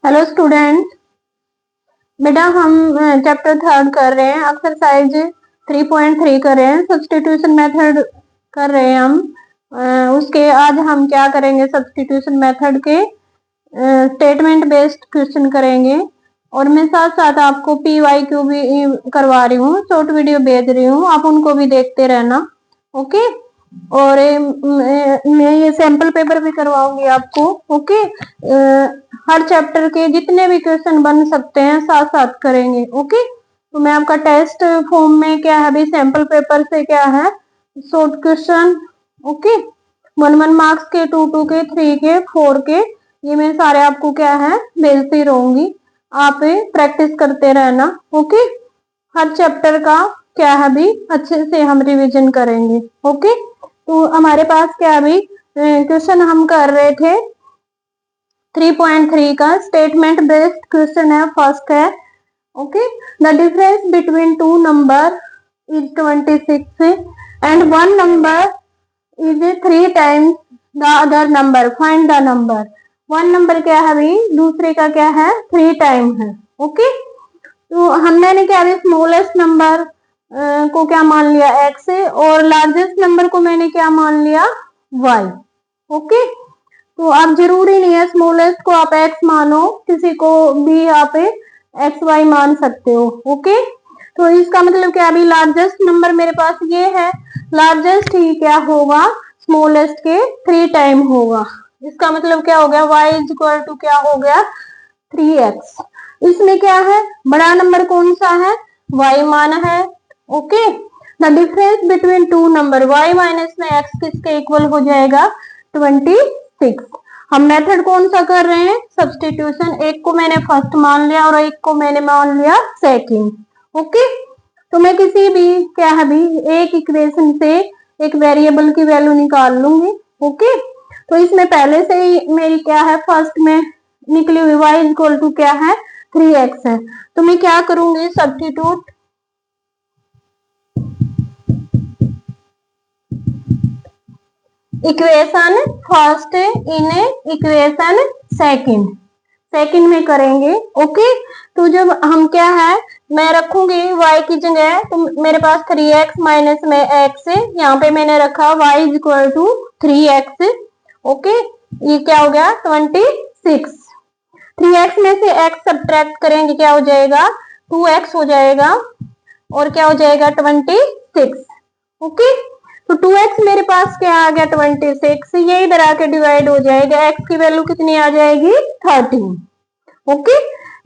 Hello student. बेटा हम chapter third कर रहे हैं, एक्सरसाइज 3.3 कर रहे हैं, सब्स्टिट्यूशन मेथड कर रहे हैं हम। उसके आज हम क्या करेंगे, सब्स्टिट्यूशन मेथड के स्टेटमेंट बेस्ड क्वेश्चन करेंगे। और मैं साथ साथ आपको PYQ भी करवा रही हूँ, शॉर्ट वीडियो भेज रही हूँ, आप उनको भी देखते रहना। ओके। और मैं ये सैंपल पेपर भी करवाऊंगी आपको। ओके। हर चैप्टर के जितने भी क्वेश्चन बन सकते हैं साथ साथ करेंगे। ओके। तो मैं आपका टेस्ट फॉर्म में क्या है अभी सैंपल पेपर से क्या है शॉर्ट क्वेश्चन। ओके। 1 मार्क्स के, 2 के, 3 के, 4 के, ये मैं सारे आपको क्या है भेजती रहूंगी, आप प्रैक्टिस करते रहना। ओके। हर चैप्टर का क्या है अभी अच्छे से हम रिवीजन करेंगे। ओके। तो हमारे पास क्या अभी क्वेश्चन हम कर रहे थे 3.3 का स्टेटमेंट बेस्ड क्वेश्चन है, फर्स्ट है। Okay. The difference between two number is 26 and one number is 3 times the other number, find the number. One number क्या है अभी, दूसरे का क्या है 3 टाइम है। ओके। तो हमने क्या अभी स्मॉलेस्ट नंबर को क्या मान लिया x और लार्जेस्ट नंबर को मैंने क्या मान लिया y। ओके। तो आप जरूरी नहीं है स्मॉलेस्ट को आप x मानो, किसी को भी आप xy मान सकते हो। ओके। तो इसका मतलब क्या अभी लार्जेस्ट नंबर मेरे पास ये है, लार्जेस्ट ही क्या होगा स्मॉलेस्ट के 3 टाइम होगा। इसका मतलब क्या हो गया y इज इक्वल टू क्या हो गया 3x। इसमें क्या है बड़ा नंबर कौन सा है, y मान है। Okay. The difference between two number y minus में x किसके इक्वल हो जाएगा 26। हम मेथड कौन सा कर रहे हैं सब्स्टिट्यूशन, एक को मैंने फर्स्ट मान लिया और एक को मैंने मान लिया सेकंड। ओके। तो मैं किसी भी क्या है भी एक इक्वेशन से एक वेरिएबल की वैल्यू निकाल लूंगी। ओके। तो इसमें पहले से ही मेरी क्या है फर्स्ट में निकली हुई y इक्वल टू क्या है 3x है। तो मैं क्या करूंगी substitute equation first in equation second, second में करेंगे। ओके। तो जब हम क्या है मैं रखूंगी y की जगह, तो मेरे पास 3x माइनस में x है, यहाँ पे मैंने रखा y is equal to 3x। Okay. ये क्या हो गया 26। 3x में से x सब्ट्रैक्ट करेंगे क्या हो जाएगा 2x हो जाएगा और क्या हो जाएगा 26। ओके। तो 2x मेरे पास क्या आ गया 26, ये इधर आके डिवाइड हो जाएगा, x की वैल्यू कितनी आ जाएगी 13। ओके।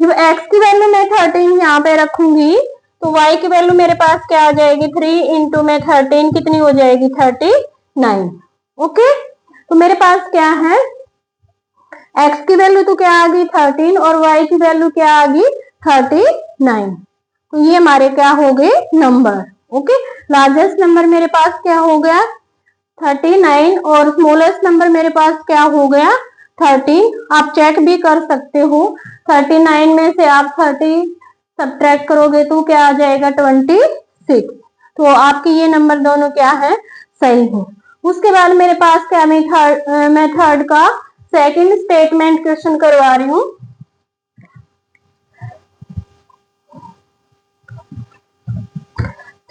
जब x की वैल्यू मैं 13 यहाँ पे रखूंगी तो y की वैल्यू मेरे पास क्या आ जाएगी 3 इंटू में 13 कितनी हो जाएगी 39। ओके। तो मेरे पास क्या है x की वैल्यू तो क्या आ गई 13 और y की वैल्यू क्या आ गई 39। तो ये हमारे क्या हो गए नंबर। ओके। लार्जेस्ट नंबर मेरे पास क्या हो गया 39 और स्मॉलेस्ट नंबर मेरे पास क्या हो गया 13। आप चेक भी कर सकते हो, 39 में से आप 30 सब्ट्रैक्ट करोगे तो क्या आ जाएगा 26। तो आपकी ये नंबर दोनों क्या है सही है। उसके बाद मेरे पास क्या मैं थर्ड का सेकंड स्टेटमेंट क्वेश्चन करवा रही हूँ।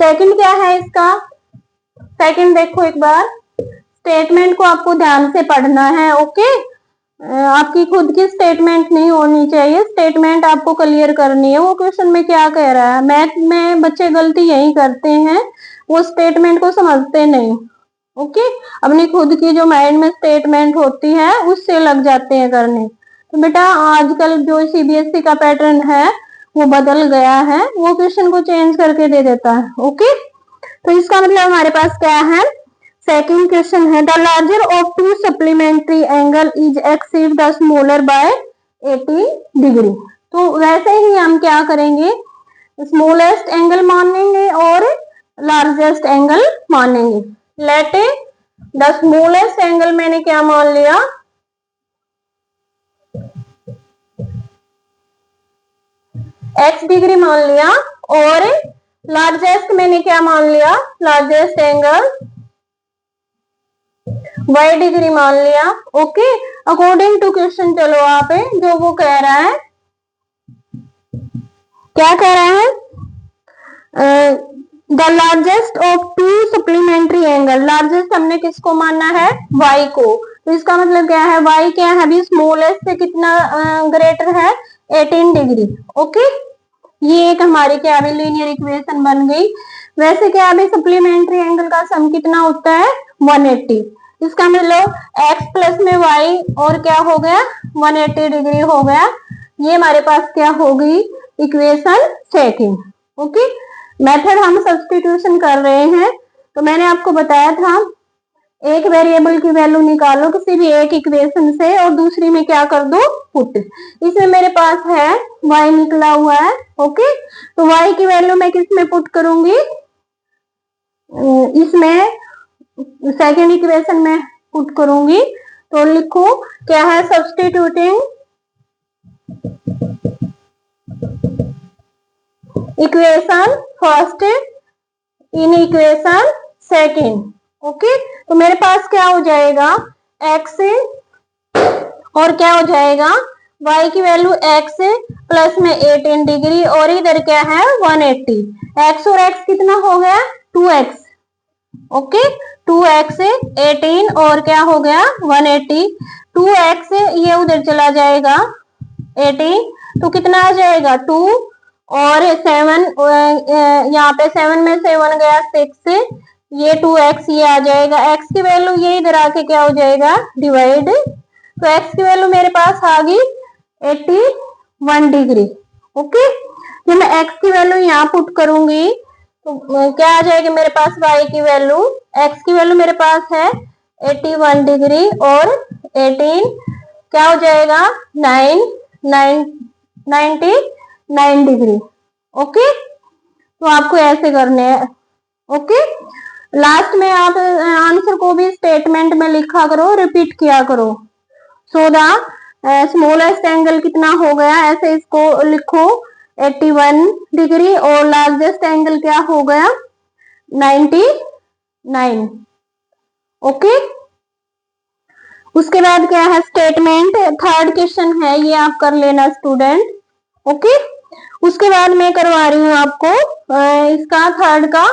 सेकंड क्या है इसका, सेकंड देखो एक बार, स्टेटमेंट को आपको ध्यान से पढ़ना है। ओके। आपकी खुद की स्टेटमेंट नहीं होनी चाहिए, स्टेटमेंट आपको क्लियर करनी है वो क्वेश्चन में क्या कह रहा है। मैथ में बच्चे गलती यही करते हैं, वो स्टेटमेंट को समझते नहीं। ओके। अपनी खुद की जो माइंड में स्टेटमेंट होती है उससे लग जाते हैं करने। तो बेटा आजकल जो CBSE का पैटर्न है वो बदल गया है, वो क्वेश्चन को चेंज करके दे देता है। ओके। तो इसका मतलब हमारे पास क्या है सेकंड क्वेश्चन है the larger of to supplementary angle is exceed the smaller by 18 degree. तो वैसे ही हम क्या करेंगे स्मॉलेस्ट एंगल मानेंगे और लार्जेस्ट एंगल मानेंगे। लेट द स्मॉलेस्ट एंगल मैंने क्या मान लिया x डिग्री मान लिया और लार्जेस्ट मैंने क्या मान लिया लार्जेस्ट एंगल y डिग्री मान लिया। ओके। अकॉर्डिंग टू क्वेश्चन चलो आप जो वो कह रहा है, क्या कह रहा है, the largest of to supplementary angle, largest हमने किसको मानना है, y को, तो इसका मतलब क्या है, y क्या है अभी स्मॉलेस्ट से कितना ग्रेटर है, 18 डिग्री। ओके, ये एक हमारी क्या अभी लीनियर इक्वेशन बन गई। वैसे क्या अभी सप्लीमेंट्री एंगल का सम कितना होता है, 180। इसका मतलब x प्लस में y और क्या हो गया, 180 डिग्री हो गया। ये हमारे पास क्या हो गई, इक्वेशन सेकंड। ओके, मेथड हम सब्स्टिट्यूशन कर रहे हैं। तो मैंने आपको बताया था एक वेरिएबल की वैल्यू निकालो किसी भी एक इक्वेशन से और दूसरी में क्या कर दो, पुट। इसमें मेरे पास है y निकला हुआ है। ओके, तो y की वैल्यू मैं किस में पुट करूंगी, इसमें सेकेंड इक्वेशन में पुट करूंगी। तो लिखो क्या है, substituting equation first in equation second. Okay, तो मेरे पास क्या हो जाएगा, x और क्या हो जाएगा, y की वैल्यू x प्लस में 18 डिग्री और इधर क्या है 180। x और x कितना हो गया, 2x। ओके, 2x 18 और क्या हो गया 180। 2x ये उधर चला जाएगा 18, तो कितना आ जाएगा 2 और 7, यहाँ पे 7 में से 1 गया 6, ये 2x ये आ जाएगा। x की वैल्यू ये इधर आके क्या हो जाएगा, डिवाइड। तो x की वैल्यू मेरे पास आ गई 81 डिग्री। ओके, जब मैं x की वैल्यू यहाँ पुट करूंगी तो क्या आ जाएगी मेरे पास, y की वैल्यू, x की वैल्यू मेरे पास है 81 डिग्री और 18 क्या हो जाएगा 99 डिग्री। ओके, तो आपको ऐसे करने हैं। ओके, लास्ट में आप आंसर को भी स्टेटमेंट में लिखा करो, रिपीट किया करो। सो द स्मॉलेस्ट एंगल कितना हो गया, ऐसे इसको लिखो 81 डिग्री और लार्जेस्ट एंगल क्या हो गया 99। ओके, उसके बाद क्या है स्टेटमेंट, थर्ड क्वेश्चन है ये आप कर लेना स्टूडेंट। ओके, उसके बाद मैं करवा रही हूँ आपको इसका थर्ड का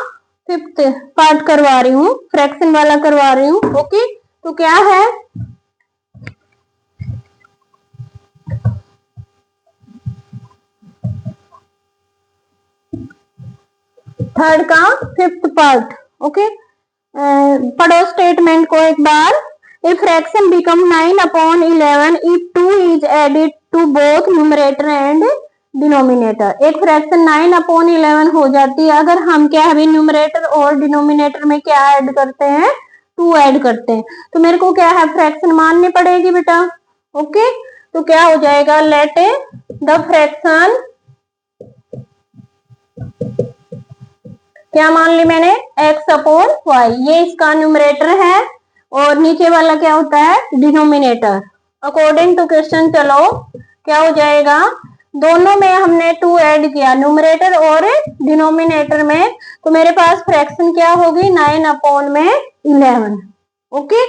फिफ्थ पार्ट करवा रही हूँ, फ्रैक्शन वाला करवा रही हूँ। ओके, तो क्या है थर्ड का फिफ्थ पार्ट। ओके, पढ़ो स्टेटमेंट को एक बार। A fraction become 9/11 if 2 is added to both numerator and denominator. एक फ्रैक्शन 9/11 हो जाती है अगर हम क्या है न्यूमरेटर और डिनोमिनेटर में क्या ऐड करते हैं, 2 ऐड करते हैं। तो मेरे को क्या है फ्रैक्शन माननी पड़ेगी बेटा। ओके, तो क्या हो जाएगा, लेट द फ्रैक्शन, क्या मान ली मैंने, x/y, ये इसका न्यूमरेटर है और नीचे वाला क्या होता है डिनोमिनेटर। अकॉर्डिंग टू क्वेश्चन चलो क्या हो जाएगा, दोनों में हमने 2 ऐड किया न्यूमरेटर और डिनोमिनेटर में, तो मेरे पास फ्रैक्शन क्या होगी 9/11। ओके,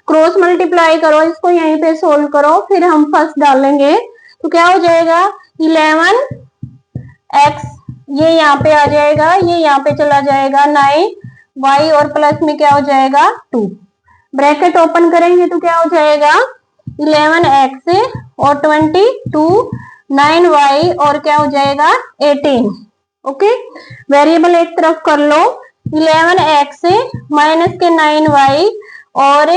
क्रॉस मल्टीप्लाई करो इसको, यहीं पे सोल्व करो, फिर हम फर्स्ट डालेंगे। तो क्या हो जाएगा 11x, ये यहाँ पे आ जाएगा, ये यहाँ पे चला जाएगा 9, y और प्लस में क्या हो जाएगा 2, ब्रैकेट ओपन करेंगे तो क्या हो जाएगा 11x और 22, 9y और क्या हो जाएगा 18। ओके, वेरिएबल एक तरफ कर लो, 11x माइनस के 9y और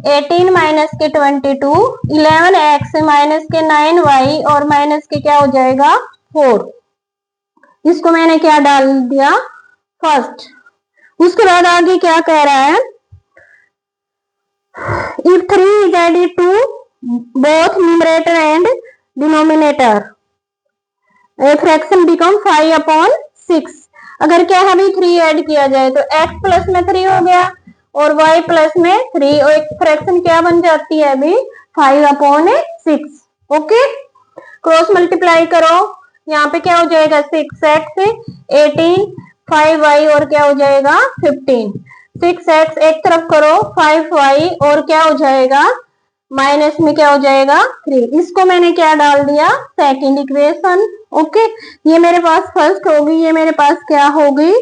18 माइनस के 22, 11x माइनस के 9y और माइनस के क्या हो जाएगा 4। इसको मैंने क्या डाल दिया फर्स्ट। उसके बाद आगे क्या कह रहा है, if 3 is added to both numerator and denominator a fraction become 5/6। अगर क्या अभी 3 ऐड किया जाए तो x प्लस में 3 हो गया और y प्लस में 3 और एक फ्रैक्शन क्या बन जाती है अभी 5/6। ओके, क्रॉस मल्टीप्लाई करो, यहाँ पे क्या हो जाएगा 6x 18, 5y और क्या हो जाएगा 15। 6x एक तरफ करो, 5y और क्या हो जाएगा माइनस में क्या हो जाएगा 3। इसको मैंने क्या डाल दिया सेकंड इक्वेशन। ओके, ये मेरे पास फर्स्ट होगी, ये मेरे पास क्या होगी,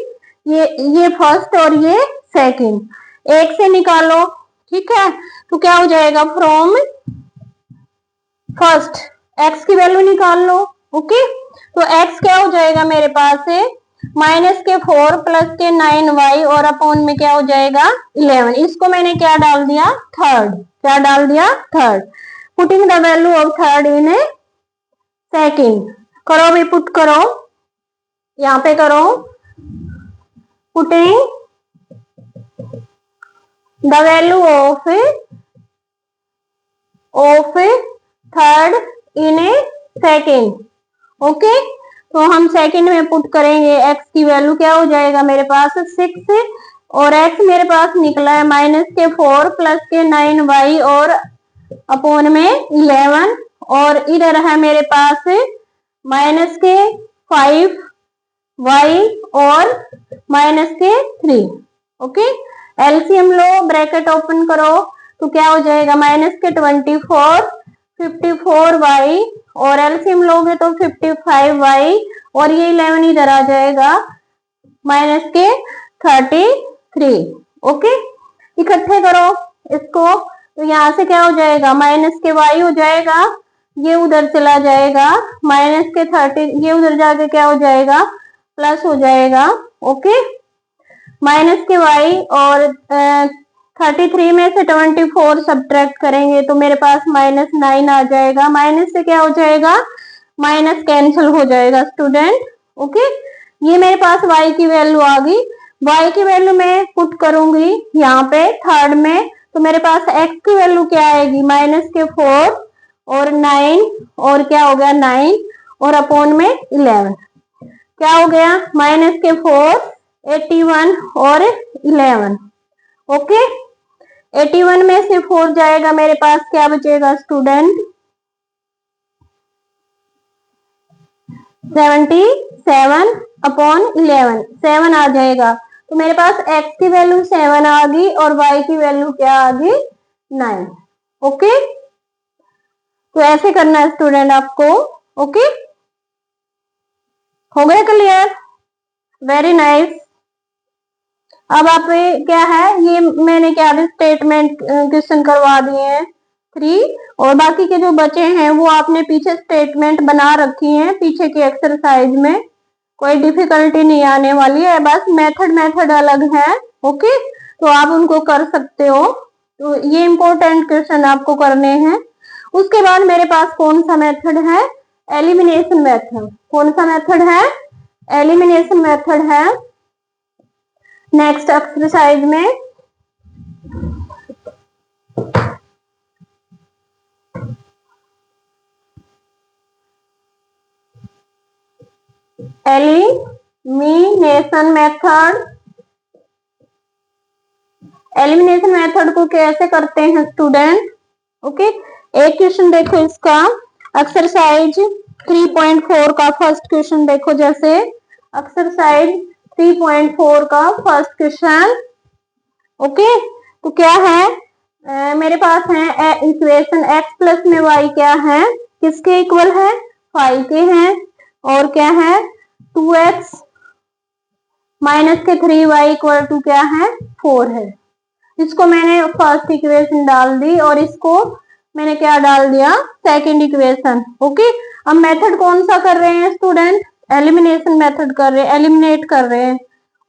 ये फर्स्ट और ये सेकंड। एक से निकालो, ठीक है, तो क्या हो जाएगा फ्रॉम फर्स्ट एक्स की वैल्यू निकाल लो। ओके, तो एक्स क्या हो जाएगा मेरे पास है माइनस के 4 प्लस के 9y और अपॉन में क्या हो जाएगा 11। इसको मैंने क्या डाल दिया थर्ड, क्या डाल दिया third. Putting the value of third in A second. करो भी, पुट करो, यहाँ पे करो, putting the value of third in A second. Okay, तो हम सेकंड में पुट करेंगे, एक्स की वैल्यू क्या हो जाएगा मेरे पास 6 और एक्स मेरे पास निकला है माइनस के 4 प्लस के 9y और अपॉन में 11 और इधर है मेरे पास माइनस के 5y और माइनस के 3। ओके, एलसीएम लो, ब्रैकेट ओपन करो, तो क्या हो जाएगा माइनस के 24 54y और एलसीएम लोगे तो 55y और ये 11 इधर आ जाएगा माइनस के 33। ओके, इकट्ठे करो इसको, तो यहाँ से क्या हो जाएगा माइनस के y हो जाएगा, ये उधर चला जाएगा माइनस के 30, ये उधर जाके क्या हो जाएगा प्लस हो जाएगा। ओके, माइनस के y और 33 में से 24 सब्ट्रैक्ट करेंगे तो मेरे पास -9 आ जाएगा। माइनस से क्या हो जाएगा माइनस कैंसिल हो जाएगा स्टूडेंट। ओके, ये मेरे पास y की वैल्यू आ गई। y की वैल्यू मैं पुट करूंगी यहाँ पे थर्ड में, तो मेरे पास x की वैल्यू क्या आएगी माइनस के 4 और 9 और क्या हो गया 9 और अपॉन में 11, क्या हो गया माइनस के 4 81 और 11। ओके, 81 में से 4 जाएगा, मेरे पास क्या बचेगा स्टूडेंट 77 अपॉन 11, 7 आ जाएगा। तो मेरे पास x की वैल्यू 7 आ गई और y की वैल्यू क्या आ गई 9। ओके, तो ऐसे करना है स्टूडेंट आपको। ओके, हो गया क्लियर, वेरी नाइस। अब आप क्या है, ये मैंने क्या स्टेटमेंट क्वेश्चन करवा दिए हैं 3 और बाकी के जो बचे हैं वो आपने पीछे स्टेटमेंट बना रखी हैं पीछे की एक्सरसाइज में, कोई डिफिकल्टी नहीं आने वाली है, बस मेथड अलग है। ओके, तो आप उनको कर सकते हो, तो ये इंपॉर्टेंट क्वेश्चन आपको करने हैं। उसके बाद मेरे पास कौन सा मेथड है एलिमिनेशन मेथड। कौन सा मेथड है एलिमिनेशन मेथड है नेक्स्ट एक्सरसाइज में। एलिमिनेशन मेथड, एलिमिनेशन मेथड को कैसे करते हैं स्टूडेंट। ओके, एक क्वेश्चन देखो इसका, एक्सरसाइज 3.4 का फर्स्ट क्वेश्चन देखो, जैसे एक्सरसाइज 3.4 का फर्स्ट क्वेश्चन। ओके, तो क्या है मेरे पास है इक्वेशन x प्लस में y क्या है किसके इक्वल है 5 के हैं और क्या है 2x माइनस के 3y इक्वल टू क्या है 4 है। इसको मैंने फर्स्ट इक्वेशन डाल दी और इसको मैंने क्या डाल दिया सेकंड इक्वेशन। ओके, अब मेथड कौन सा कर रहे हैं स्टूडेंट एलिमिनेशन मेथड कर रहे हैं, एलिमिनेट कर रहे हैं।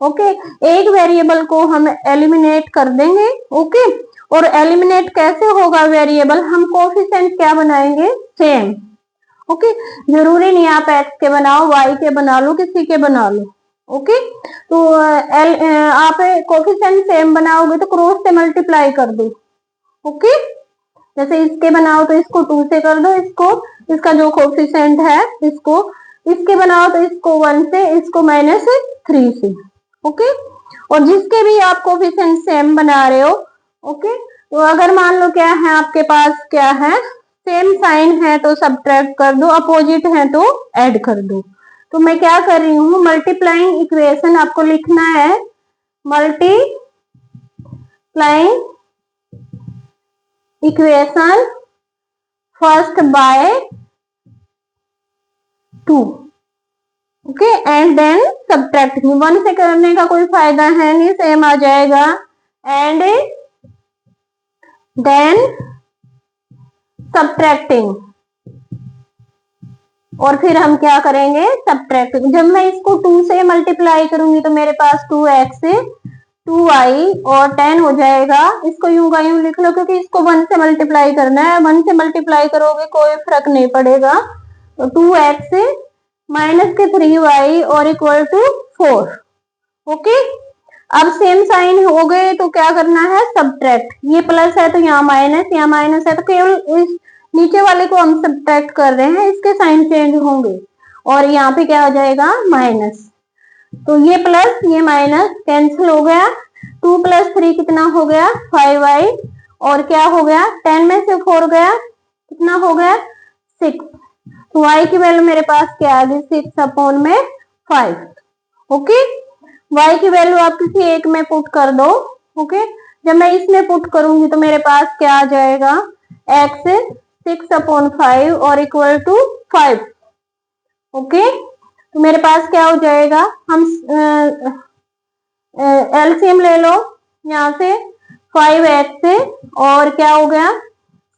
ओके, एक वेरिएबल को हम एलिमिनेट कर देंगे। ओके, और एलिमिनेट कैसे होगा वेरिएबल, हम कोफिशिएंट क्या बनाएंगे सेम। ओके, जरूरी नहीं आप एक्स के बनाओ वाई के बना लो किसी के बना लो। ओके, तो आप कोफिशिएंट सेम बनाओगे तो क्रॉस से मल्टीप्लाई कर दो। ओके, जैसे इसके बनाओ तो इसको 2 से कर दो, इसको इसका जो कोफिशिएंट है इसको, इसके बनाओ तो इसको 1 से, इसको -3 से। ओके, और जिसके भी आप कोफिशिएंट सेम बना रहे हो। ओके, तो अगर मान लो क्या है आपके पास क्या है सेम साइन है तो सब्ट्रैक्ट कर दो, अपोजिट है तो ऐड कर दो। तो मैं क्या कर रही हूँ मल्टीप्लाइंग इक्वेशन आपको लिखना है, multiplying equation first by 2, okay, and then subtracting. 1 से करने का कोई फायदा है नहीं, सेम आ जाएगा। एंड देन सब्ट्रैक्टिंग, और फिर हम क्या करेंगे, सब्ट्रैक्टिंग। जब मैं इसको 2 से मल्टीप्लाई करूंगी तो मेरे पास 2x 2y और 10 हो जाएगा। इसको यूं का यूं लिख लो, क्योंकि इसको 1 से मल्टीप्लाई करना है। 1 से मल्टीप्लाई करोगे कोई फर्क नहीं पड़ेगा। तो 2x माइनस के 3y और इक्वल टू 4, ओके। अब सेम साइन हो गए तो क्या करना है, सब्ट्रैक्ट। ये प्लस है तो यहाँ माइनस है तो केवल इस नीचे वाले को हम सब्ट्रैक्ट कर रहे हैं, इसके साइन चेंज होंगे और यहाँ पे क्या हो जाएगा, माइनस। तो ये प्लस ये माइनस कैंसिल हो गया। 2 + 3 कितना हो गया, 5y, और क्या हो गया, 10 में से 4 गया, कितना हो गया, 6। तो y की वैल्यू मेरे पास क्या आ गई, 6/5, ओके। y की वैल्यू आप किसी एक में पुट कर दो, ओके। जब मैं इसमें पुट करूंगी तो मेरे पास क्या आ जाएगा, x 6/5 और इक्वल टू 5, ओके। तो मेरे पास क्या हो जाएगा, हम एलसीएम ले लो यहाँ से, 5x और क्या हो गया,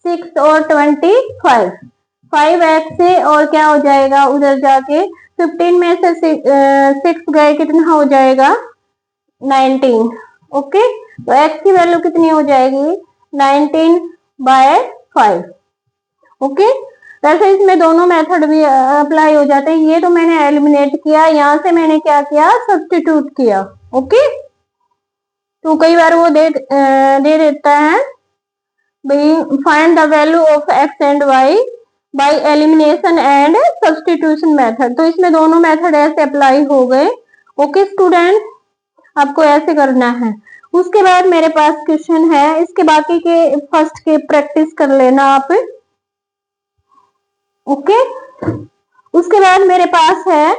6 और 25, 5x और क्या हो जाएगा, उधर जाके 15 में से 6 गए, कितना हो जाएगा, 19, ओके। तो x की वैल्यू कितनी हो जाएगी, 19/5, ओके। वैसे इसमें दोनों मेथड भी अप्लाई हो जाते हैं। ये तो मैंने एलिमिनेट किया, यहाँ से मैंने क्या किया, सब्स्टिट्यूट किया, ओके। तो कई बार वो दे देता है भाई, find the value of x and y by elimination and substitution method. तो इसमें दोनों मेथड ऐसे अप्लाई हो गए, ओके स्टूडेंट, आपको ऐसे करना है। उसके बाद मेरे पास क्वेश्चन है, इसके बाकी के फर्स्ट के प्रैक्टिस कर लेना आप, ओके। उसके बाद मेरे पास है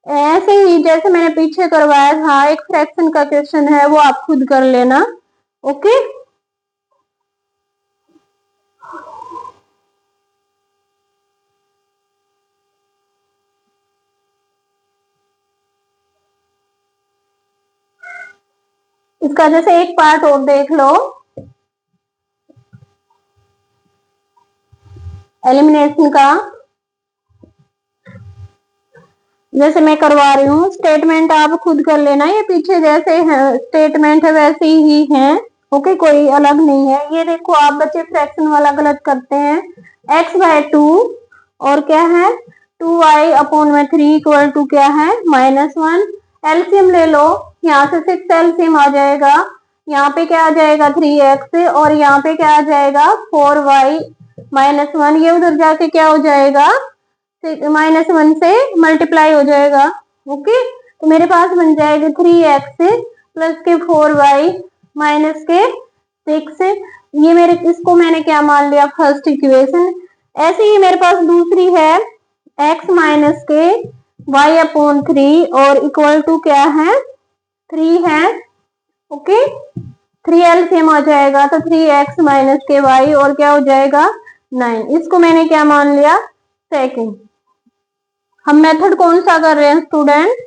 ऐसे ही जैसे मैंने पीछे करवाया था, एक फ्रैक्शन का क्वेश्चन है, वो आप खुद कर लेना, ओके। इसका जैसे एक पार्ट और देख लो, एलिमिनेशन का, जैसे मैं करवा रही हूँ। स्टेटमेंट आप खुद कर लेना, ये पीछे जैसे है स्टेटमेंट है वैसे ही है, ओके, कोई अलग नहीं है। ये देखो आप बच्चे फ्रैक्शन वाला गलत करते हैं, x/2 और क्या है, 2y/3 इक्वल टू क्या है, -1। एलसीएम ले लो, यहाँ से 6 एलसीएम आ जाएगा, यहाँ पे क्या आ जाएगा, 3x, और यहाँ पे क्या आ जाएगा, 4y-1। ये उधर जाके क्या हो जाएगा, -1 से मल्टीप्लाई हो जाएगा, ओके। तो मेरे पास बन जाएगा 3x प्लस के 4y माइनस के 6। ये मेरे, इसको मैंने क्या मान लिया, फर्स्ट इक्वेशन। ऐसे ही मेरे पास दूसरी है, x माइनस के y/3 और इक्वल टू क्या है, 3 है, ओके। 3 एलसीएम आ जाएगा तो 3x माइनस के y और क्या हो जाएगा, 9। इसको मैंने क्या मान लिया, सेकंड। हम मेथड कौन सा कर रहे हैं स्टूडेंट,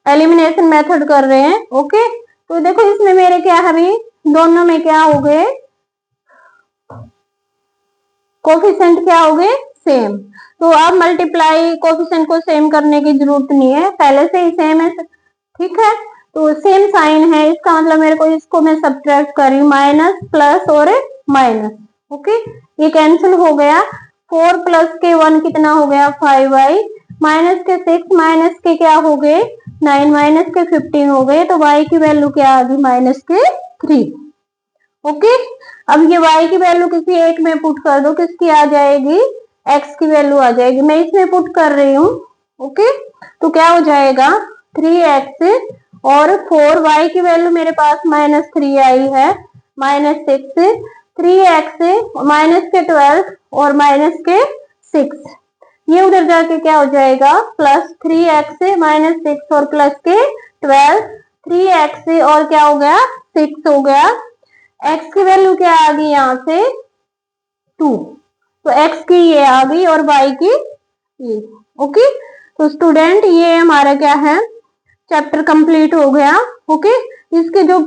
एलिमिनेशन मेथड कर रहे हैं, ओके। तो देखो इसमें मेरे क्या है, अभी दोनों में क्या हो गए, कोफिशिएंट क्या हो गए, सेम। तो अब मल्टीप्लाई कोफिशिएंट को सेम करने की जरूरत नहीं है, पहले से ही सेम है, ठीक है। तो सेम साइन है, इसका मतलब मेरे को इसको मैं सब्ट्रैक्ट कर रही हूँ, माइनस प्लस और माइनस, ओके। ये कैंसिल हो गया। 4 + के 1 कितना हो गया, 5y, माइनस के 6 माइनस के क्या हो गए, 9, माइनस के 15 हो गए। तो y की वैल्यू क्या आ गई, माइनस के 3, ओके। अब ये y की वैल्यू किसी एक में पुट कर दो, किसकी आ जाएगी, x की वैल्यू आ जाएगी। मैं इसमें पुट कर रही हूँ, ओके। तो क्या हो जाएगा, 3x और 4y की वैल्यू मेरे पास -3 आई है, -6, 3x माइनस के 12 और माइनस के 6। ये उधर जाके क्या हो जाएगा, प्लस 3x -6 और प्लस के 12, 3x और क्या हो गया, 6 हो गया। x की वैल्यू क्या आ गई यहाँ से, 2। तो x की ये आ गई और y की ये। ओके, तो स्टूडेंट ये हमारा क्या है, चैप्टर कंप्लीट हो गया। ओके, इसके जो